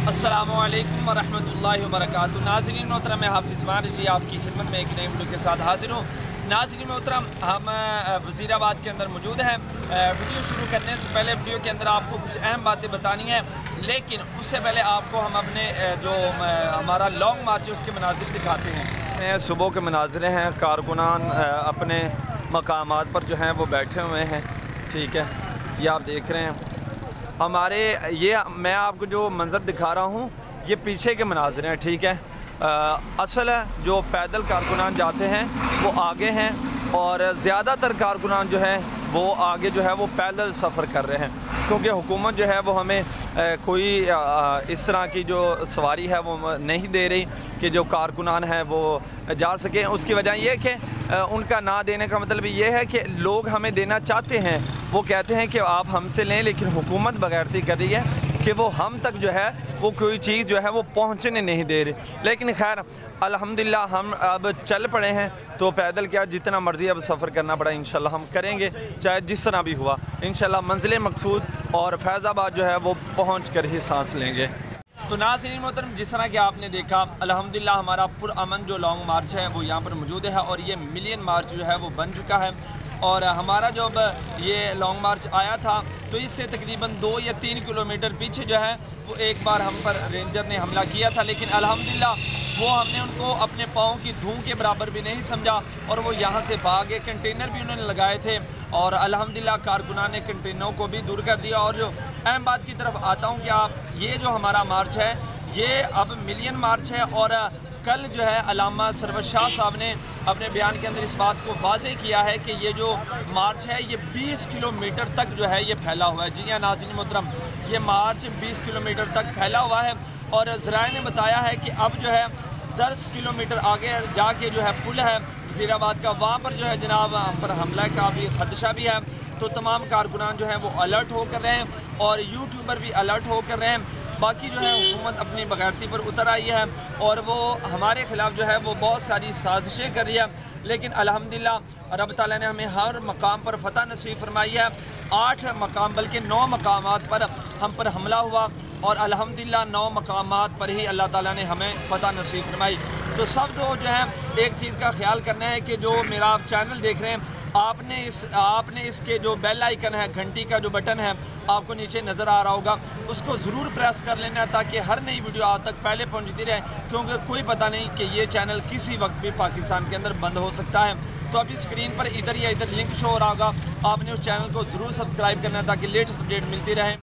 अस्सलामुअलैकुम वरहमतुल्लाहि वबरकातुहू। नाज़रीन मोहतरम, मैं हाफिज़ मान जी आपकी खिदमत में एक नई वीडियो के साथ हाजिर हूँ। नाज़रीन मोहतरम, हम वज़ीराबाद के अंदर मौजूद हैं। वीडियो शुरू करने से पहले वीडियो के अंदर आपको कुछ अहम बातें बतानी हैं, लेकिन उससे पहले आपको हम अपने जो हमारा लॉन्ग मार्च है उसके मनाज़िर दिखाते हैं। सुबह के मनाज़िर हैं, कारकुनान अपने मकामात पर जो हैं वो बैठे हुए हैं। ठीक है, ये आप देख रहे हैं हमारे, ये मैं आपको जो मंज़र दिखा रहा हूँ ये पीछे के मनाज़िर हैं। ठीक है, असल जो पैदल कारकुनान जाते हैं वो आगे हैं और ज़्यादातर कारकुनान जो है वो आगे जो है वो पैदल सफ़र कर रहे हैं, क्योंकि हुकूमत जो है वो हमें कोई इस तरह की जो सवारी है वो नहीं दे रही कि जो कारकुनान है वो जा सकें। उसकी वजह ये है कि उनका ना देने का मतलब ये है कि लोग हमें देना चाहते हैं, वो कहते हैं कि आप हमसे लें, लेकिन हुकूमत बगैरती कर रही है कि वो हम तक जो है वो कोई चीज़ जो है वो पहुंचने नहीं दे रही। लेकिन खैर अल्हम्दुलिल्लाह हम अब चल पड़े हैं, तो पैदल क्या जितना मर्ज़ी अब सफ़र करना पड़ा इंशाल्लाह हम करेंगे, चाहे जिस तरह भी हुआ। इंशाल्लाह मंजिल मकसूद और फैज़ाबाद जो है वो पहुँच कर ही सांस लेंगे। तो नाज़रीन मोहतरम, जिस तरह कि आपने देखा अल्हम्दुलिल्लाह हमारा पुरअमन जो लॉन्ग मार्च है वो यहाँ पर मौजूद है और ये मिलियन मार्च जो है वो बन चुका है। और हमारा जब ये लॉन्ग मार्च आया था तो इससे तकरीबन 2 या 3 किलोमीटर पीछे जो है वो एक बार हम पर रेंजर ने हमला किया था, लेकिन अल्हम्दुलिल्लाह वो हमने उनको अपने पाँव की धूल के बराबर भी नहीं समझा और वो यहाँ से भागे। कंटेनर भी उन्होंने लगाए थे और अल्हम्दुलिल्लाह कारकुनान ने कंटेनरों को भी दूर कर दिया। और जो अहम बात की तरफ आता हूँ कि आप ये जो हमारा मार्च है ये अब मिलियन मार्च है और कल जो है अल्लामा सरवर शाह साहब ने अपने बयान के अंदर इस बात को वाज़ेह किया है कि ये जो मार्च है ये 20 किलोमीटर तक जो है ये फैला हुआ है। जी हाँ नाज़रीन मोहतरम, ये मार्च 20 किलोमीटर तक फैला हुआ है और ज़राए ने बताया है कि अब जो है 10 किलोमीटर आगे जाके जो है पुल है वज़ीराबाद का, वहाँ पर जो है जनाब हम पर हमला का भी ख़दशा भी है। तो तमाम कारकुनान जो है वो अलर्ट होकर रहे हैं और यूट्यूबर भी अलर्ट होकर रहे हैं। बाकी जो है हुकूमत अपनी बगैरती पर उतर आई है और वो हमारे ख़िलाफ़ जो है वो बहुत सारी साजिशें कर रही है, लेकिन अल्हम्दुलिल्लाह रब ताला ने हमें हर मकाम पर फ़तह नसीब फरमाई है। 8 मकाम बल्कि 9 मकामात पर हम पर हमला हुआ और अल्हम्दुलिल्लाह 9 मकामात पर ही अल्लाह ताला ने हमें फ़तह नसीब फरमाई। तो सब जो है एक चीज़ का ख्याल करना है कि जो मेरा आप चैनल देख रहे हैं आपने इसके जो बेल आइकन है, घंटी का जो बटन है आपको नीचे नज़र आ रहा होगा, उसको ज़रूर प्रेस कर लेना है ताकि हर नई वीडियो आप तक पहले पहुंचती रहे, क्योंकि कोई पता नहीं कि ये चैनल किसी वक्त भी पाकिस्तान के अंदर बंद हो सकता है। तो अभी स्क्रीन पर इधर या इधर लिंक शो हो रहा होगा, आपने उस चैनल को ज़रूर सब्सक्राइब करना है ताकि लेटेस्ट अपडेट मिलती रहे।